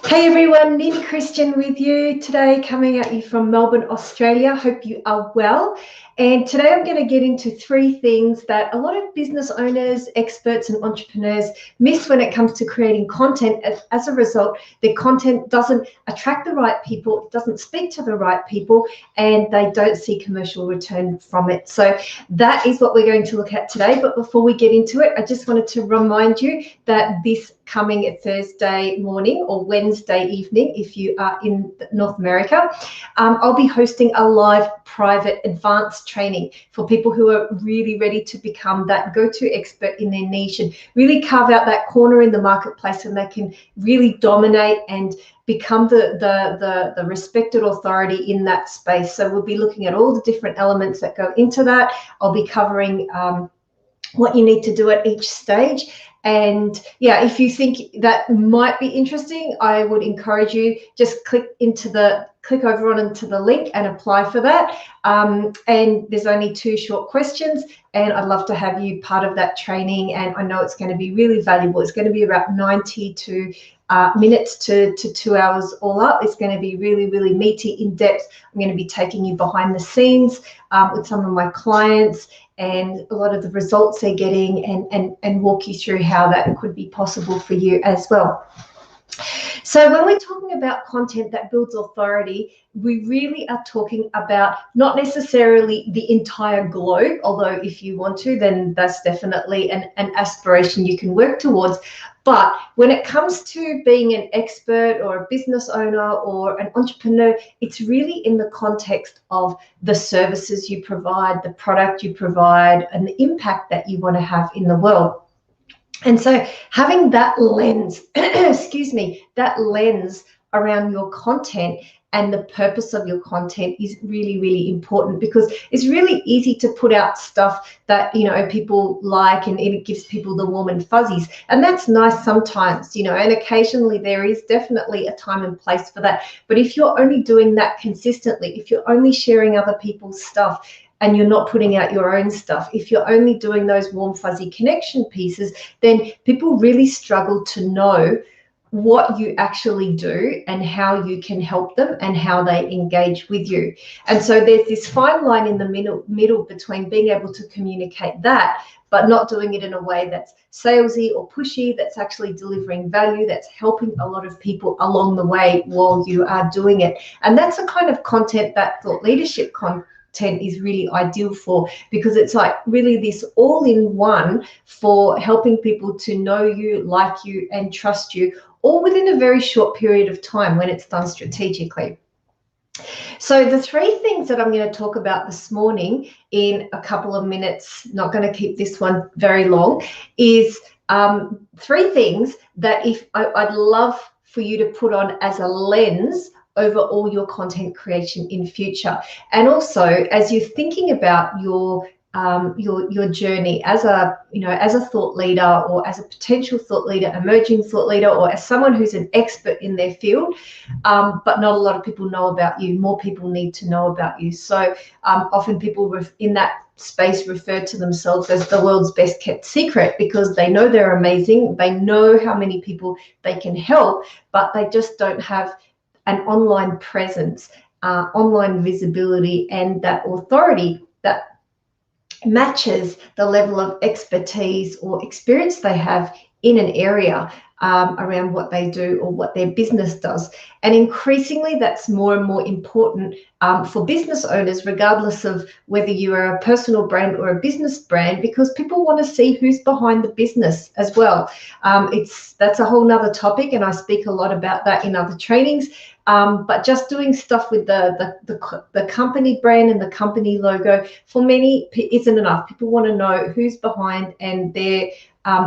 Hey everyone, Lynn Christian with you today, coming at you from Melbourne, Australia. Hope you are well. And today I'm going to get into 3 things that a lot of business owners, experts, and entrepreneurs miss when it comes to creating content. As a result, their content doesn't attract the right people, it doesn't speak to the right people, and they don't see commercial return from it. So that is what we're going to look at today. But before we get into it, I just wanted to remind you that this coming Thursday morning or Wednesday evening, if you are in North America, I'll be hosting a live private advanced training for people who are really ready to become that go-to expert in their niche and really carve out that corner in the marketplace, and they can really dominate and become the respected authority in that space. So we'll be looking at all the different elements that go into that. I'll be covering what you need to do at each stage. And yeah, if you think that might be interesting, I would encourage you just click over onto the link and apply for that. And there's only 2 short questions, and I'd love to have you part of that training. And I know it's going to be really valuable. It's going to be about 90 minutes to 2 hours all up. It's going to be really, really meaty, in depth. I'm going to be taking you behind the scenes with some of my clients and a lot of the results they're getting, and walk you through how that could be possible for you as well. So when we're talking about content that builds authority, we really are talking about not necessarily the entire globe, although if you want to, then that's definitely an aspiration you can work towards. But when it comes to being an expert or a business owner or an entrepreneur, it's really in the context of the services you provide, the product you provide, and the impact that you want to have in the world. And so having that lens, that lens around your content and the purpose of your content is really, really important, because it's really easy to put out stuff that, people like, and it gives people the warm and fuzzies. And that's nice sometimes, and occasionally there is definitely a time and place for that. But if you're only doing that consistently, if you're only sharing other people's stuff, and you're not putting out your own stuff, if you're only doing those warm, fuzzy connection pieces, then people really struggle to know what you actually do and how you can help them and how they engage with you. And so there's this fine line in the middle between being able to communicate that, but not doing it in a way that's salesy or pushy, that's actually delivering value, that's helping a lot of people along the way while you are doing it. And that's the kind of content that thought leadership content is really ideal for, because it's like really this all-in-one for helping people to know you, like you, and trust you, all within a very short period of time when it's done strategically. So the 3 things that I'm going to talk about this morning in a couple of minutes, not going to keep this one very long, is 3 things that I'd love for you to put on as a lens over all your content creation in future. And also, as you're thinking about your journey as a thought leader, or as a potential thought leader, emerging thought leader, or as someone who's an expert in their field, but not a lot of people know about you. More people need to know about you. So often people in that space refer to themselves as the world's best kept secret, because they know they're amazing, they know how many people they can help, but they just don't have an online presence, online visibility, and that authority that matches the level of expertise or experience they have in an area around what they do or what their business does. And increasingly, that's more and more important for business owners, regardless of whether you are a personal brand or a business brand, because people want to see who's behind the business as well. That's a whole nother topic, and I speak a lot about that in other trainings. But just doing stuff with the company brand and the company logo, for many, isn't enough. People want to know who's behind and their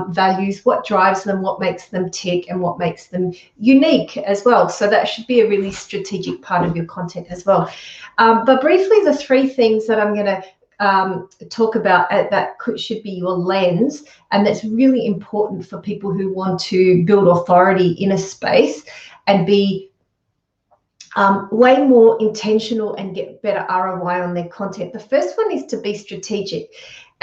values, what drives them, what makes them tick, and what makes them unique as well. So that should be a really strategic part of your content as well. But briefly, the 3 things that I'm going to talk about that should be your lens, and that's really important for people who want to build authority in a space and be way more intentional and get better ROI on their content. The first one is to be strategic.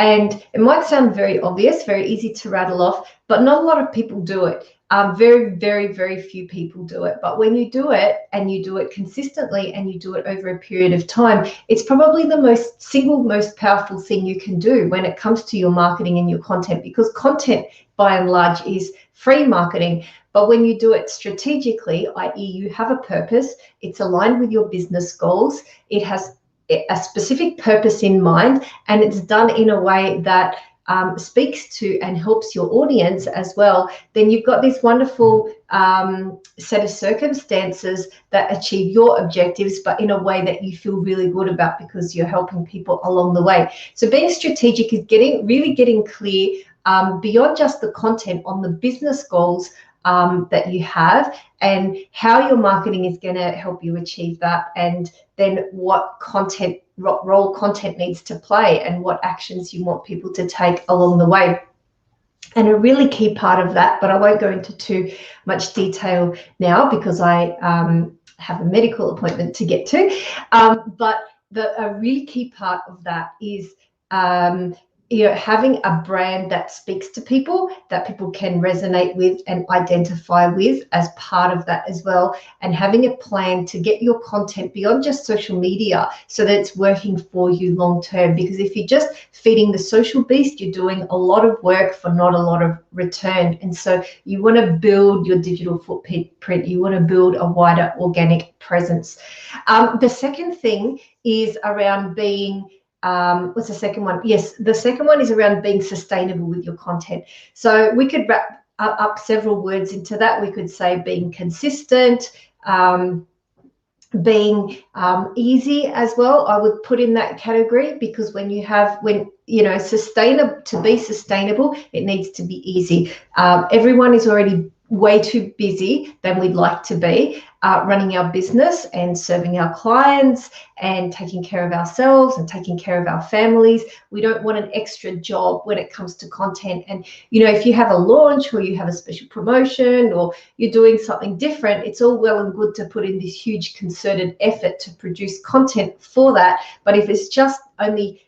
And it might sound very obvious, very easy to rattle off, but not a lot of people do it. Very, very, very few people do it. But when you do it, and you do it consistently, and you do it over a period of time, it's probably the single most powerful thing you can do when it comes to your marketing and your content, because content by and large is free marketing. But when you do it strategically, i.e. you have a purpose, it's aligned with your business goals, it has a specific purpose in mind, and it's done in a way that speaks to and helps your audience as well, then you've got this wonderful set of circumstances that achieve your objectives, but in a way that you feel really good about because you're helping people along the way. So being strategic is really getting clear beyond just the content on the business goals that you have, and how your marketing is going to help you achieve that, and then what role content needs to play, and what actions you want people to take along the way. And a really key part of that, but I won't go into too much detail now because I have a medical appointment to get to, but a really key part of that is having a brand that speaks to people, that people can resonate with and identify with as part of that as well, and having a plan to get your content beyond just social media so that it's working for you long term. Because if you're just feeding the social beast, you're doing a lot of work for not a lot of return. And so you want to build your digital footprint, you want to build a wider organic presence. The second thing is around being what's the second one? Yes, the second one is around being sustainable with your content. So we could wrap up several words into that. We could say being consistent, being easy as well. I would put in that category, because to be sustainable, it needs to be easy. Everyone is already way too busy than we'd like to be running our business and serving our clients and taking care of ourselves and taking care of our families. We don't want an extra job when it comes to content. And if you have a launch or you have a special promotion or you're doing something different, it's all well and good to put in this huge concerted effort to produce content for that. But if it's just only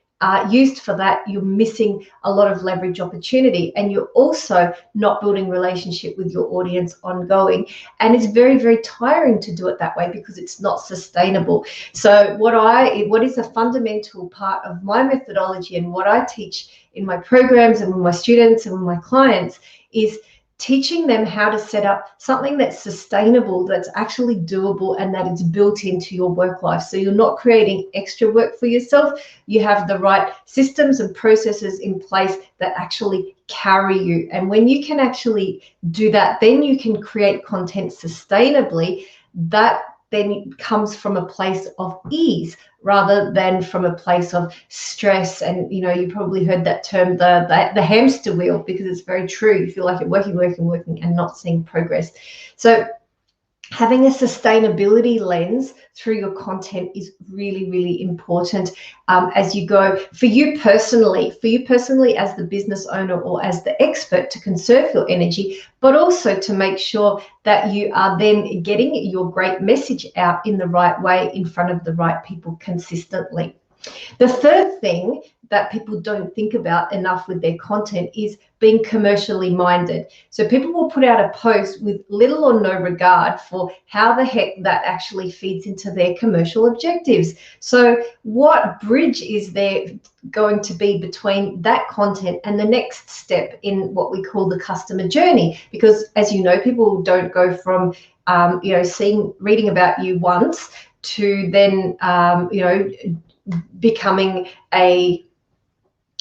used for that, you're missing a lot of leverage opportunity, and you're also not building relationship with your audience ongoing. And it's very, very tiring to do it that way because it's not sustainable. So what is a fundamental part of my methodology and what I teach in my programs and with my students and with my clients is teaching them how to set up something that's sustainable, that's actually doable, and that it's built into your work life. So you're not creating extra work for yourself. You have the right systems and processes in place that actually carry you. And when you can actually do that, then you can create content sustainably. That then comes from a place of ease rather than from a place of stress. And you probably heard that term, the hamster wheel, because it's very true. You feel like you're working and not seeing progress. So having a sustainability lens through your content is really, really important as you go. For you personally as the business owner or as the expert, to conserve your energy, but also to make sure that you are then getting your great message out in the right way in front of the right people consistently. The third thing that people don't think about enough with their content is being commercially minded. So people will put out a post with little or no regard for how the heck that actually feeds into their commercial objectives. So what bridge is there going to be between that content and the next step in what we call the customer journey? Because as you know, people don't go from reading about you once to then becoming a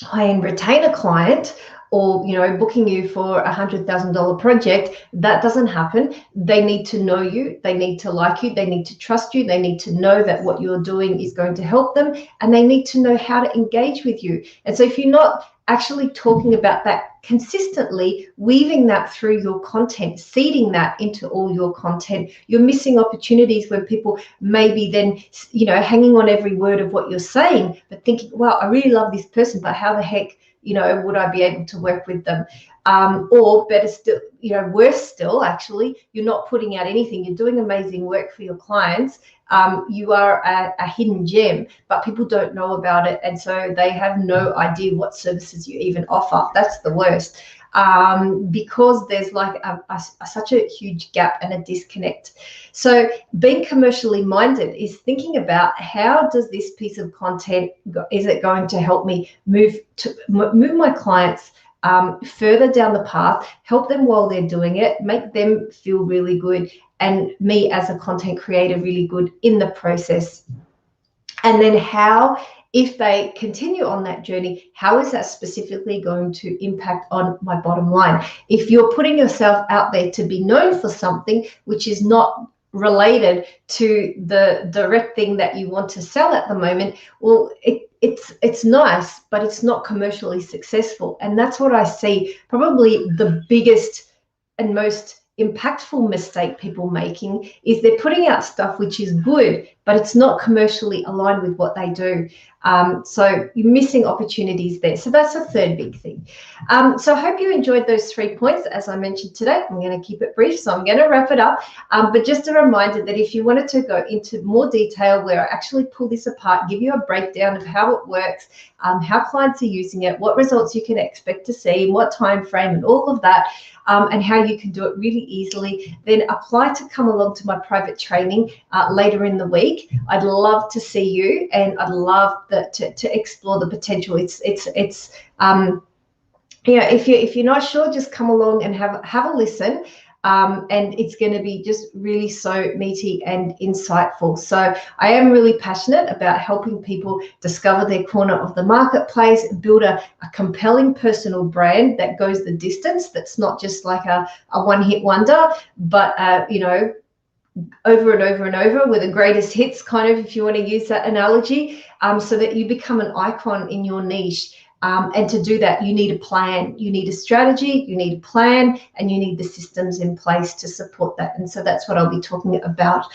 high-end retainer client, or booking you for $100,000 project. That doesn't happen. They need to know you, they need to like you, they need to trust you, they need to know that what you're doing is going to help them, and they need to know how to engage with you. And so if you're not actually talking about that consistently, weaving that through your content, seeding that into all your content, you're missing opportunities when people maybe then hanging on every word of what you're saying, but thinking, wow, I really love this person, but how the heck would I be able to work with them? or better still, worse still, actually, you're not putting out anything. You're doing amazing work for your clients. You are a hidden gem, but people don't know about it, and so they have no idea what services you even offer. That's the worst, because there's like such a huge gap and a disconnect. So being commercially minded is thinking about, how does this piece of content, is it going to help me move my clients further down the path, help them while they're doing it, make them feel really good, and me as a content creator really good in the process. And then how, if they continue on that journey, how is that specifically going to impact on my bottom line? If you're putting yourself out there to be known for something which is not related to the direct thing that you want to sell at the moment, well, it's nice, but it's not commercially successful. And that's what I see probably the biggest and most impactful mistake people making, is they're putting out stuff which is good, but it's not commercially aligned with what they do. So you're missing opportunities there. So that's the third big thing. So I hope you enjoyed those 3 points. As I mentioned today, I'm going to keep it brief, so I'm going to wrap it up. But just a reminder that if you wanted to go into more detail, where I actually pull this apart, give you a breakdown of how it works, how clients are using it, what results you can expect to see, in what time frame, and all of that, and how you can do it really easily, then apply to come along to my private training later in the week. I'd love to see you, and I'd love to explore the potential. It's if you're not sure, just come along and have a listen. And it's going to be just really so meaty and insightful. So I am really passionate about helping people discover their corner of the marketplace, build a compelling personal brand that goes the distance, that's not just like a one-hit wonder, but over and over and over, with the greatest hits, kind of, if you want to use that analogy, so that you become an icon in your niche. And to do that, you need a plan, you need a strategy, you need a plan, and you need the systems in place to support that. And so that's what I'll be talking about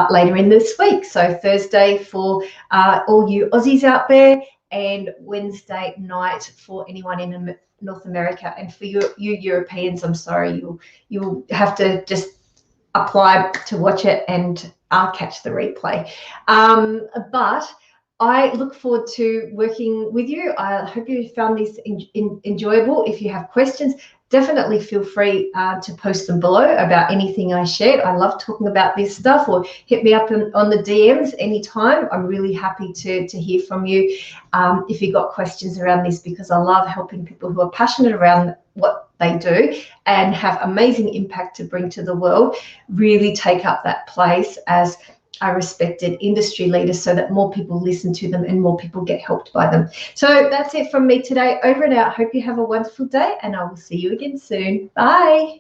later in this week. So Thursday for all you Aussies out there, and Wednesday night for anyone in North America. And for you Europeans, I'm sorry, you'll have to just apply to watch it and catch the replay. But I look forward to working with you. I hope you found this enjoyable. If you have questions, definitely feel free to post them below about anything I shared. I love talking about this stuff, or hit me up on the DMs anytime. I'm really happy to hear from you if you've got questions around this, because I love helping people who are passionate around what they do and have amazing impact to bring to the world, really take up that place as a respected industry leader, so that more people listen to them and more people get helped by them. So that's it from me today. Over and out. Hope you have a wonderful day, and I will see you again soon. Bye.